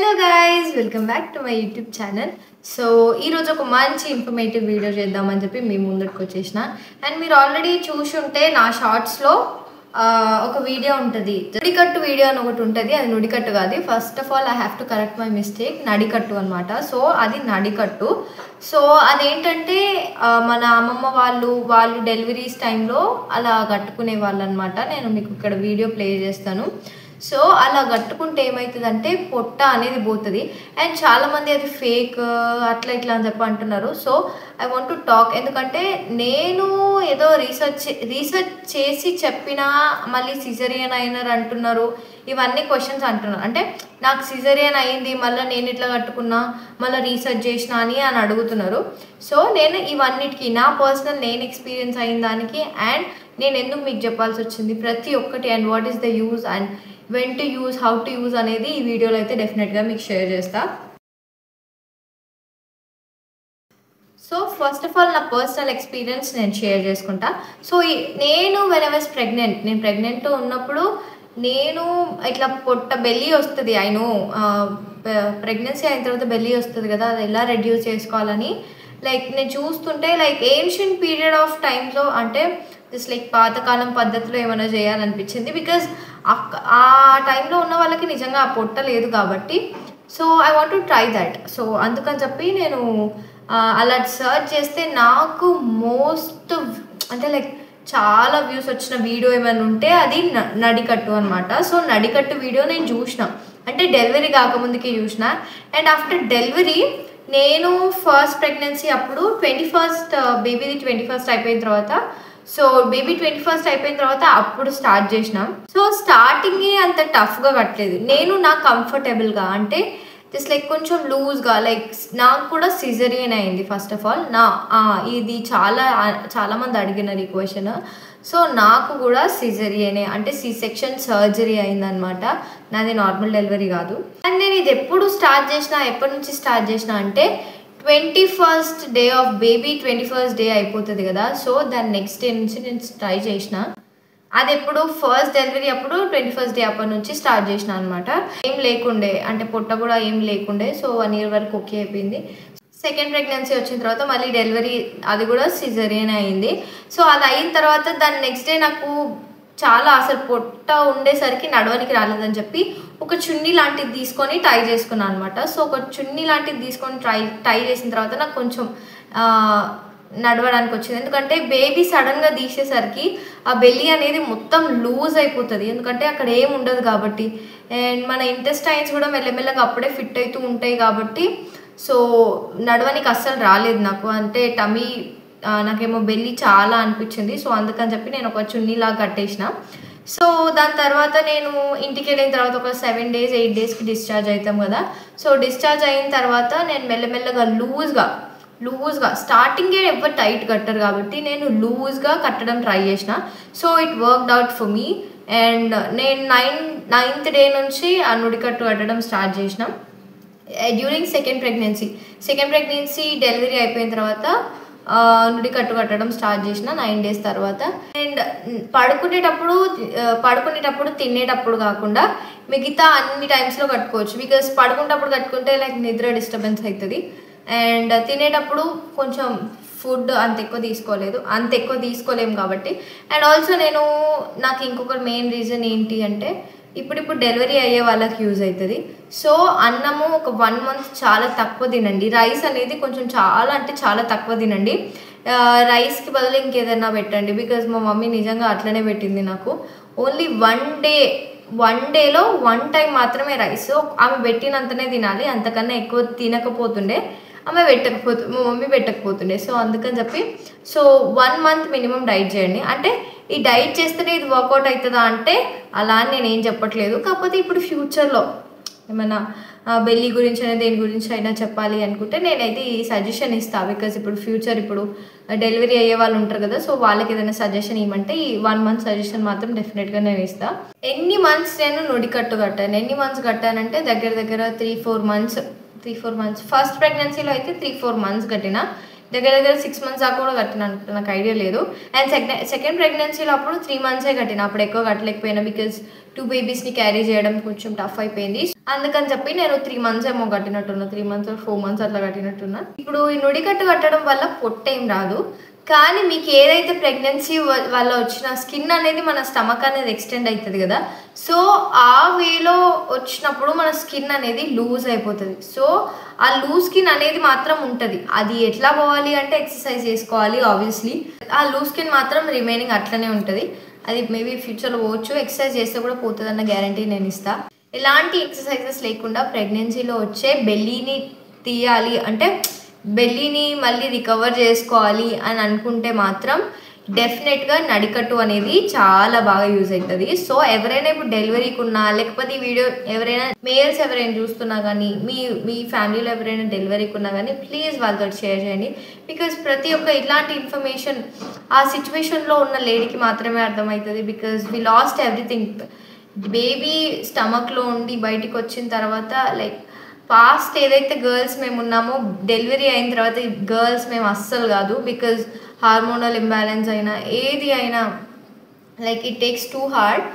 Hello guys, welcome back to my YouTube channel. So ఈరోజు ఒక మంచి ఇన్ఫర్మేటివ్ వీడియో చేద్దామని చెప్పి మీ ముందుకు వచ్చేసిన. అండ్ మీరు ఆల్రెడీ చూసి ఉంటే నా షార్ట్స్లో ఒక వీడియో ఉంటుంది, నుడికట్టు వీడియో అని ఒకటి ఉంటుంది. అది నుడికట్టు కాదు, first of all I have to correct my mistake, నడికట్టు అనమాట. సో అది నడికట్టు. సో అదేంటంటే మన అమ్మమ్మ వాళ్ళు డెలివరీస్ టైంలో అలా కట్టుకునే వాళ్ళు అనమాట. నేను మీకు ఇక్కడ వీడియో ప్లే చేస్తాను. సో అలా కట్టుకుంటే ఏమవుతుందంటే పొట్ట అనేది పోతుంది. అండ్ చాలామంది అది ఫేక్ అట్లా ఇట్లా అని చెప్పి అంటున్నారు. So I want to talk, ఎందుకంటే నేను ఏదో రీసెర్చ్ చేసి చెప్పినా మళ్ళీ సిజరియన్ అయినారు అంటున్నారు, ఇవన్నీ క్వశ్చన్స్ అంటున్నారు. అంటే నాకు సిజరియన్ అయింది, మళ్ళీ నేను ఇట్లా కట్టుకున్నా, మళ్ళీ రీసెర్చ్ చేసినా అని అడుగుతున్నారు. సో నేను ఇవన్నిటికీ నా పర్సనల్ నేను ఎక్స్పీరియన్స్ అయిన దానికి అండ్ నేను ఎందుకు మీకు చెప్పాల్సి వచ్చింది ప్రతి ఒక్కటి, and what is the use and when to use, how to use అనేది ఈ వీడియోలో అయితే డెఫినెట్గా మీకు షేర్ చేస్తా. సో ఫస్ట్ ఆఫ్ ఆల్ నా పర్సనల్ ఎక్స్పీరియన్స్ నేను షేర్ చేసుకుంటా. సో నేను వెన్ ఐ వాజ్ ప్రెగ్నెంట్, నేను ప్రెగ్నెంట్ ఉన్నప్పుడు నేను ఇట్లా పొట్ట బెల్లీ వస్తుంది. ప్రెగ్నెన్సీ అయిన తర్వాత బెల్లీ వస్తుంది కదా, అది ఎలా రెడ్యూస్ చేసుకోవాలని నేను చూస్తుంటే ఏన్షియంట్ పీరియడ్ ఆఫ్ టైమ్స్లో, అంటే జస్ట్ పాతకాలం పద్ధతిలో ఏమైనా చేయాలనిపించింది. బికాజ్ ఆ టైంలో ఉన్న వాళ్ళకి నిజంగా ఆ పొట్ట లేదు కాబట్టి. So I want to try that. So అందుకని చెప్పి నేను అలా సర్చ్ చేస్తే నాకు మోస్ట్ అంటే చాలా వ్యూస్ వచ్చిన వీడియో ఏమైనా ఉంటే అది నడికట్టు అనమాట. సో నడికట్టు వీడియో నేను చూసిన, అంటే డెలివరీ కాకముందుకే చూసిన. అండ్ ఆఫ్టర్ డెలివరీ నేను ఫస్ట్ ప్రెగ్నెన్సీ అప్పుడు 21st బేబీది 21st అయిపోయిన తర్వాత, సో బేబీ 21st అయిపోయిన తర్వాత అప్పుడు స్టార్ట్ చేసినాం. సో స్టార్టింగే అంత టఫ్గా కట్టలేదు, నేను నాకు కంఫర్టబుల్గా, అంటే జస్ట్ కొంచెం లూజ్గా. నాకు కూడా సిజరియన్ అయింది ఫస్ట్ ఆఫ్ ఆల్. ఇది చాలామంది అడిగినారు ఈ క్వశ్చన్. సో నాకు కూడా సిజరియనే, అంటే సి సెక్షన్ సర్జరీ అయిందనమాట, నాది నార్మల్ డెలివరీ కాదు. అండ్ నేను ఇది ఎప్పటి నుంచి స్టార్ట్ చేసిన అంటే 21st day of baby 21st day అయిపోతుంది కదా. సో దాని నెక్స్ట్ డే నుంచి నేను ట్రై చేసిన. అది ఎప్పుడు ఫస్ట్ డెలివరీ అప్పుడు 21st డే అప్పటి నుంచి స్టార్ట్ చేసిన అనమాట. ఏం లేకుండే, అంటే పొట్ట కూడా ఏం లేకుండే. సో 1 year వరకు ఓకే అయిపోయింది. సెకండ్ ప్రెగ్నెన్సీ వచ్చిన తర్వాత మళ్ళీ డెలివరీ, అది కూడా సిజరియన్ అయింది. సో అది అయిన తర్వాత దాని నెక్స్ట్ డే నాకు చాలా అసలు పొట్ట ఉండేసరికి నడవనికి రాలేదని చెప్పి ఒక చున్నీ లాంటిది తీసుకొని టై చేసుకున్నాను అనమాట. సో ఒక చున్నీ లాంటిది తీసుకొని టై చేసిన తర్వాత నాకు కొంచెం నడవడానికి వచ్చింది. ఎందుకంటే బేబీ సడన్గా తీసేసరికి ఆ బెల్లీ అనేది మొత్తం లూజ్ అయిపోతుంది, ఎందుకంటే అక్కడ ఏం ఉండదు కాబట్టి. అండ్ మన ఇంటెస్టైన్స్ కూడా మెల్లమెల్లగా అప్పుడే ఫిట్ అవుతూ ఉంటాయి కాబట్టి. సో నడవనికి అస్సలు రాలేదు నాకు, అంటే టమీ నాకేమో బెల్లీ చాలా అనిపించింది. సో అందుకని చెప్పి నేను ఒక చున్నీలాగా కట్టేసిన. సో దాని తర్వాత నేను ఇంటికి వెళ్ళిన తర్వాత ఒక 7 days 8 daysకి డిశ్చార్జ్ అవుతాం కదా. సో డిశ్చార్జ్ అయిన తర్వాత నేను మెల్లమెల్లగా లూజ్గా స్టార్టింగే ఎవరు టైట్ కట్టరు కాబట్టి నేను లూజ్గా కట్టడం ట్రై చేసిన. So it worked out for me. And నేను 9th డే నుంచి ఆ నుడికట్టు కట్టడం స్టార్ట్ చేసిన. డ్యూరింగ్ సెకండ్ ప్రెగ్నెన్సీ డెలివరీ అయిపోయిన తర్వాత నుడికట్టు కట్టడం స్టార్ట్ చేసిన 9 days తర్వాత. అండ్ పడుకునేటప్పుడు తినేటప్పుడు కాకుండా మిగతా అన్ని టైమ్స్లో కట్టుకోవచ్చు. బికాస్ పడుకునేటప్పుడు కట్టుకుంటే నిద్ర డిస్టర్బెన్స్ అవుతుంది. అండ్ తినేటప్పుడు కొంచెం ఫుడ్ అంత ఎక్కువ తీసుకోలేము కాబట్టి. అండ్ ఆల్సో నాకు ఇంకొక మెయిన్ రీజన్ ఏంటి అంటే ఇప్పుడు డెలివరీ అయ్యే వాళ్ళకి యూజ్ అవుతుంది. సో అన్నము ఒక 1 month చాలా తక్కువ తినండి. రైస్ అనేది కొంచెం చాలా తక్కువ తినండి. రైస్కి బదులు ఇంకేదైనా పెట్టండి. బికాజ్ మా మమ్మీ నిజంగా అట్లనే పెట్టింది నాకు. ఓన్లీ వన్ డేలో 1 time మాత్రమే రైస్. ఆమె పెట్టినంతనే తినాలి, అంతకన్నా ఎక్కువ తినకపోతుండే, మా మమ్మీ పెట్టకపోతుండే. సో అందుకని చెప్పి 1 month మినిమం డైట్ చేయండి. అంటే ఈ డైట్ చేస్తేనే ఇది వర్కౌట్ అవుతుందా అంటే అలా అని నేనేం చెప్పట్లేదు. కాకపోతే ఇప్పుడు ఫ్యూచర్లో ఏమైనా బెల్లీ గురించి అయినా దేని గురించి అయినా చెప్పాలి అనుకుంటే నేనైతే ఈ సజెషన్ ఇస్తాను. బికాజ్ ఇప్పుడు డెలివరీ అయ్యే వాళ్ళు ఉంటారు కదా. సో వాళ్ళకి ఏదైనా సజెషన్ ఇవ్వమంటే ఈ 1 month సజెషన్ మాత్రం డెఫినెట్గా నేను ఇస్తాను. ఎన్ని మంత్స్ నేను నుడికట్టు కట్టాను, ఎన్ని మంత్స్ కట్టానంటే దగ్గర 3-4 months. ఫస్ట్ ప్రెగ్నెన్సీలో అయితే 3-4 months కట్టిన. దగ్గర దగ్గర 6 months దాకా కూడా కట్టిన అనుకుంటా, నాకు ఐడియా లేదు. అండ్ సెకండ్ ప్రెగ్నెన్సీలో అప్పుడు 3 months కట్టిన, అప్పుడు ఎక్కువ కట్టలేకపోయినా బికాజ్ 2 babiesని క్యారీ చేయడం కొంచెం టఫ్ అయిపోయింది. అందుకని చెప్పి నేను 3 months ఏమో కట్టినట్టున్నా, 3 months 4 months అట్లా కట్టినట్టున్నా. ఇప్పుడు ఈ నుడికట్టు కట్టడం వల్ల పొట్టేం రాదు, కానీ మీకు ఏదైతే ప్రెగ్నెన్సీ వల్ల వచ్చిన స్కిన్ అనేది మన స్టమక్ అనేది ఎక్స్టెండ్ అవుతుంది కదా, సో ఆ వేలో వచ్చినప్పుడు మన స్కిన్ అనేది లూజ్ అయిపోతుంది. సో ఆ లూజ్ స్కిన్ అనేది మాత్రం ఉంటుంది, అది ఎట్లా పోవాలి అంటే ఎక్సర్సైజ్ చేసుకోవాలి ఆబ్వియస్లీ. ఆ లూజ్ స్కిన్ మాత్రం రిమైనింగ్ అట్లనే ఉంటుంది, అది మేబీ ఫ్యూచర్లో పోవచ్చు, ఎక్సర్సైజ్ చేస్తే కూడా పోతుంది అన్న గ్యారంటీ నేను ఇస్తాను. ఎలాంటి ఎక్సర్సైజెస్ లేకుండా ప్రెగ్నెన్సీలో వచ్చే బెల్లీని తీయాలి అంటే బెల్లీని మళ్ళీ రికవర్ చేసుకోవాలి అని అనుకుంటే మాత్రం డెఫినెట్గా నడికట్టు అనేది చాలా బాగా యూజ్ అవుతుంది. సో ఎవరైనా ఇప్పుడు డెలివరీకి ఉన్నా, లేకపోతే ఈ వీడియో ఎవరైనా మేల్స్ ఎవరైనా చూస్తున్నా కానీ, మీ ఫ్యామిలీలో ఎవరైనా డెలివరీకి ఉన్నా కానీ ప్లీజ్ వాళ్ళతో షేర్ చేయండి. బికాజ్ ప్రతి ఒక్క ఇట్లాంటి ఇన్ఫర్మేషన్ ఆ సిచ్యువేషన్లో ఉన్న లేడీకి మాత్రమే అర్థమవుతుంది. Because we lost everything. Baby స్టమక్లో ఉండి బయటికి వచ్చిన తర్వాత లైక్ పాస్ట్ ఏదైతే గర్ల్స్ మేము ఉన్నామో డెలివరీ అయిన తర్వాత గర్ల్స్ మేము అస్సలు కాదు. బికాజ్ హార్మోనల్ ఇంబ్యాలెన్స్ అయినా ఏది అయినా like it takes too hard,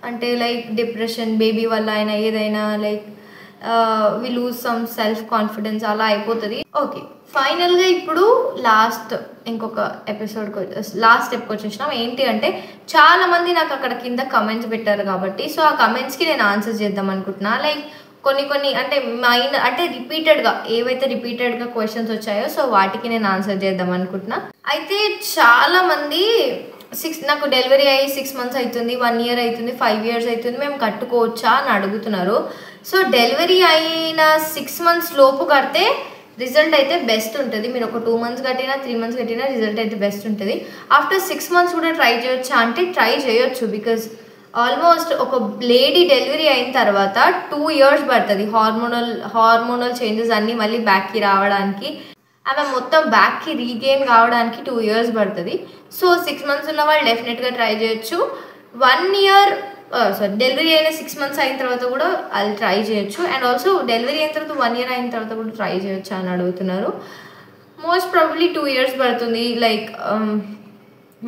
అంటే లైక్ డిప్రెషన్ బేబీ వల్ల అయినా ఏదైనా like we lose some self confidence అలా అయిపోతుంది. ఓకే, ఫైనల్గా ఇప్పుడు ఇంకొక లాస్ట్ స్టెప్కి వచ్చేసినాం. ఏంటి అంటే చాలామంది నాకు అక్కడ కింద కమెంట్స్ పెట్టారు కాబట్టి, సో ఆ కమెంట్స్కి నేను ఆన్సర్ చేద్దాం అనుకుంటున్నా. లైక్ కొన్ని అంటే అంటే ఏవైతే రిపీటెడ్గా క్వశ్చన్స్ వచ్చాయో సో వాటికి నేను ఆన్సర్ చేద్దాం అనుకుంటున్నా. అయితే చాలామంది నాకు డెలివరీ అయ్యి 6 months అవుతుంది, 1 year అవుతుంది, 5 years అవుతుంది, మేము కట్టుకోవచ్చా అని అడుగుతున్నారు. సో డెలివరీ అయిన 6 months లోపు కడితే రిజల్ట్ అయితే బెస్ట్ ఉంటుంది. మీరు ఒక 2 months కట్టినా 3 months కట్టినా రిజల్ట్ అయితే బెస్ట్ ఉంటుంది. ఆఫ్టర్ 6 months కూడా ట్రై చేయొచ్చా అంటే ట్రై చేయొచ్చు. బికాజ్ ఆల్మోస్ట్ ఒక లేడీ డెలివరీ అయిన తర్వాత 2 years పడుతుంది హార్మోనల్ చేంజెస్ అన్నీ మళ్ళీ బ్యాక్కి రావడానికి, ఆమె మొత్తం బ్యాక్కి రీగెయిన్ కావడానికి 2 years పడుతుంది. సో 6 months ఉన్న వాళ్ళు డెఫినెట్గా ట్రై చేయొచ్చు. 1 year డెలివరీ అయిన 6 months అయిన తర్వాత కూడా అది ట్రై చేయొచ్చు. అండ్ ఆల్సో డెలివరీ అయిన తర్వాత 1 year అయిన తర్వాత కూడా ట్రై చేయొచ్చు అని అడుగుతున్నారు. మోస్ట్ ప్రాబబ్లీ 2 years పడుతుంది. లైక్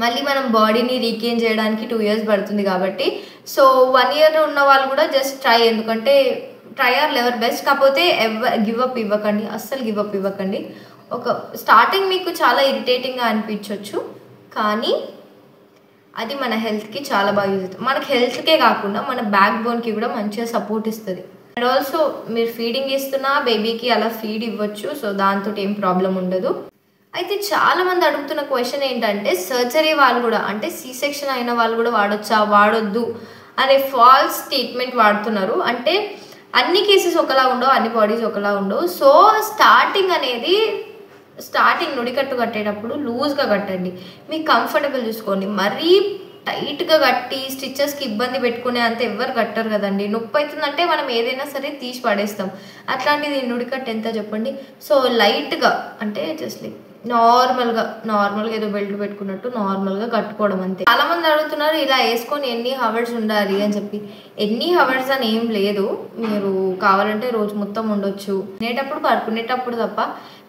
మళ్ళీ మనం బాడీని రీగెయిన్ చేయడానికి 2 years పడుతుంది కాబట్టి సో 1 year ఉన్న వాళ్ళు కూడా జస్ట్ ట్రై, ఎందుకంటే ట్రై ఆర్ లెవర్ బెస్ట్. కాకపోతే గివ్ అప్ ఇవ్వకండి, అస్సలు గివ్ అప్ ఇవ్వకండి. ఒక స్టార్టింగ్ మీకు చాలా ఇరిటేటింగ్గా అనిపించవచ్చు, కానీ అది మన హెల్త్కి చాలా బాగా యూజ్ అవుతుంది. మనకు హెల్త్కే కాకుండా మన బ్యాక్ బోన్కి కూడా మంచిగా సపోర్ట్ ఇస్తుంది. అండ్ ఆల్సో మీరు ఫీడింగ్ ఇస్తున్నా బేబీకి అలా ఫీడ్ ఇవ్వచ్చు, సో దాంతో ఏం ప్రాబ్లం ఉండదు. అయితే చాలామంది అడుగుతున్న క్వశ్చన్ ఏంటంటే సర్జరీ వాళ్ళు కూడా అంటే C-section అయిన వాళ్ళు కూడా వాడొచ్చా వాడొద్దు అనే ఫాల్స్ స్టేట్మెంట్ వాడుతున్నారు. అంటే అన్ని కేసెస్ ఒకలా ఉండవు, అన్ని బాడీస్ ఒకలా ఉండవు. సో స్టార్టింగ్ నుడికట్టు కట్టేటప్పుడు లూజ్గా కట్టండి, మీకు కంఫర్టబుల్ చూసుకోండి. మరీ టైట్గా కట్టి స్టిచెస్కి ఇబ్బంది పెట్టుకునే అంత ఎవరు కట్టరు కదండి. నొప్పి అవుతుందంటే మనం ఏదైనా సరే తీసి పడేస్తాం, అట్లాంటిది నుడికట్టు ఎంత చెప్పండి. సో లైట్గా అంటే జస్ట్ లైక్ నార్మల్గా ఏదో బెల్ట్ పెట్టుకున్నట్టు నార్మల్గా కట్టుకోవడం అంతే. చాలామంది అడుగుతున్నారు ఇలా వేసుకొని ఎన్ని హవర్స్ ఉండాలి అని చెప్పి. ఎన్ని హవర్స్ అని ఏం లేదు, మీరు కావాలంటే రోజు మొత్తం ఉండొచ్చు, తినేటప్పుడు పడుకునేటప్పుడు తప్ప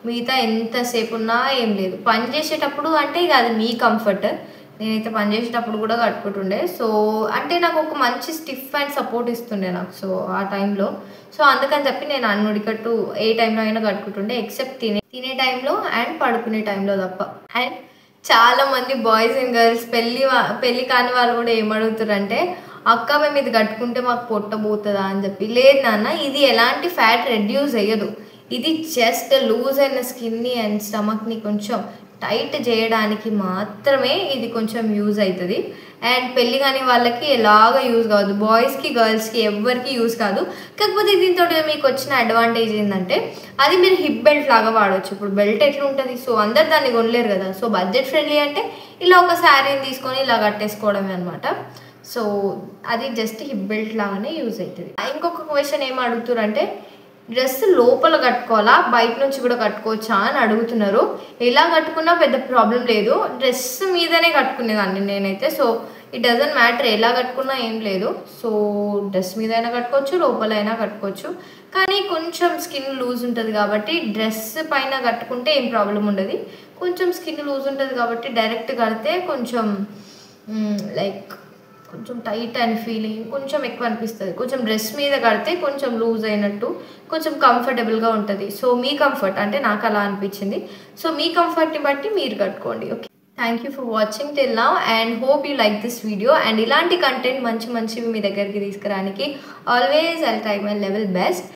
మిగతా ఎంతసేపు ఉన్నా ఏం లేదు. పని చేసేటప్పుడు అంటే ఇక అది మీ కంఫర్ట్. నేనైతే పని చేసేటప్పుడు కూడా కట్టుకుంటుండే. సో అంటే నాకు ఒక మంచి స్టిఫ్ అండ్ సపోర్ట్ ఇస్తుండే నాకు సో ఆ టైంలో. సో అందుకని చెప్పి నేను నుడికట్టు ఏ టైంలో అయినా కట్టుకుంటుండే, ఎక్సెప్ట్ తినే టైంలో అండ్ పడుకునే టైంలో తప్ప. అండ్ చాలామంది బాయ్స్ అండ్ గర్ల్స్ పెళ్ళి కాని వాళ్ళు కూడా ఏమడుగుతారంటే అక్క మేము ఇది కట్టుకుంటే మాకు పొట్టబోతుందా అని చెప్పి. లేదు నాన్న, ఇది ఎలాంటి ఫ్యాట్ రెడ్యూస్ అయ్యదు, ఇది జస్ట్ లూజ్ అయిన స్కిన్ని అండ్ స్టమక్ని కొంచెం టైట్ చేయడానికి మాత్రమే ఇది కొంచెం యూజ్ అవుతుంది. అండ్ పెళ్ళి కాని వాళ్ళకి ఎలాగ యూజ్ కాదు, బాయ్స్కి గర్ల్స్కి ఎవరికి యూజ్ కాదు. కాకపోతే దీంతో మీకు వచ్చిన అడ్వాంటేజ్ ఏంటంటే అది మీరు హిప్ బెల్ట్ లాగా వాడవచ్చు. ఇప్పుడు బెల్ట్ ఎట్లా ఉంటుంది, సో అందరు దాన్ని కొనలేరు కదా. సో బడ్జెట్ ఫ్రెండ్లీ అంటే ఇలా ఒక శారీని తీసుకొని ఇలా కట్టేసుకోవడమే అనమాట. సో అది జస్ట్ హిప్ బెల్ట్ లాగానే యూజ్ అవుతుంది. ఇంకొక క్వశ్చన్ ఏం అడుగుతారంటే డ్రెస్ లోపల కట్టుకోవాలా బయట నుంచి కూడా కట్టుకోవచ్చా అని అడుగుతున్నారు. ఎలా కట్టుకున్నా పెద్ద ప్రాబ్లం లేదు, డ్రెస్ మీదనే కట్టుకునేదాన్ని నేనైతే. సో ఇట్ డజంట్ మ్యాటర్ ఎలా కట్టుకున్నా ఏం లేదు. సో డ్రెస్ మీద అయినా కట్టుకోవచ్చు, లోపల అయినా కట్టుకోవచ్చు. కానీ కొంచెం స్కిన్ లూజ్ ఉంటుంది కాబట్టి డ్రెస్ పైన కట్టుకుంటే ఏం ప్రాబ్లం ఉండదు. కొంచెం స్కిన్ లూజ్ ఉంటుంది కాబట్టి డైరెక్ట్ కడితే కొంచెం లైక్ కొంచెం టైట్ అండ్ ఫీలింగ్ కొంచెం ఎక్కువ అనిపిస్తుంది. కొంచెం డ్రెస్ మీద కడితే కొంచెం లూజ్ అయినట్టు కొంచెం కంఫర్టబుల్గా ఉంటుంది. సో మీ కంఫర్ట్ అంటే నాకు అలా అనిపించింది. సో మీ కంఫర్ట్ని బట్టి మీరు కట్టుకోండి. Okay, thank you for watching till now and hope you like this video. And ఇలాంటి కంటెంట్ మంచివి మీ దగ్గరికి తీసుకురానికి always I'll try my level best.